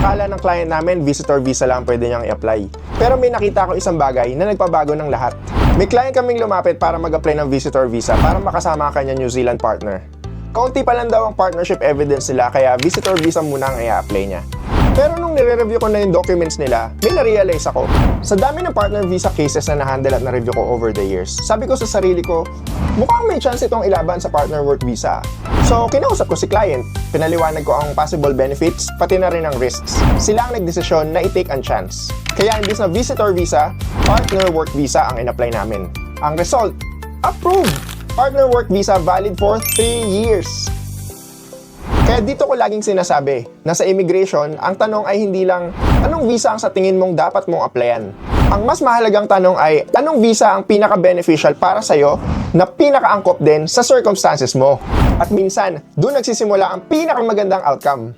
Akala ng client namin, visitor visa lang pwede niyang i-apply. Pero may nakita ko isang bagay na nagpabago ng lahat. May client kaming lumapit para mag-apply ng visitor visa para makasama ang kanya New Zealand partner. Kaunti pa lang daw ang partnership evidence nila kaya visitor visa muna ang i-apply niya. Pero nung nire-review ko na yung documents nila, may na-realize ako. Sa dami ng partner visa cases na na-handle at na-review ko over the years, sabi ko sa sarili ko, mukhang may chance itong ilaban sa partner work visa. So, kinausap ko si client. Pinaliwanag ko ang possible benefits, pati na rin ang risks. Sila ang nagdesisyon na i-take ang chance. Kaya imbis na visitor visa, partner work visa ang in-apply namin. Ang result, approved! Partner work visa valid for 3 years. Kaya dito ko laging sinasabi na sa immigration, ang tanong ay hindi lang anong visa ang sa tingin mong dapat mong applyan. Ang mas mahalagang tanong ay anong visa ang pinaka-beneficial para sa'yo na pinaka-angkop din sa circumstances mo. At minsan, doon nagsisimula ang pinakamagandang outcome.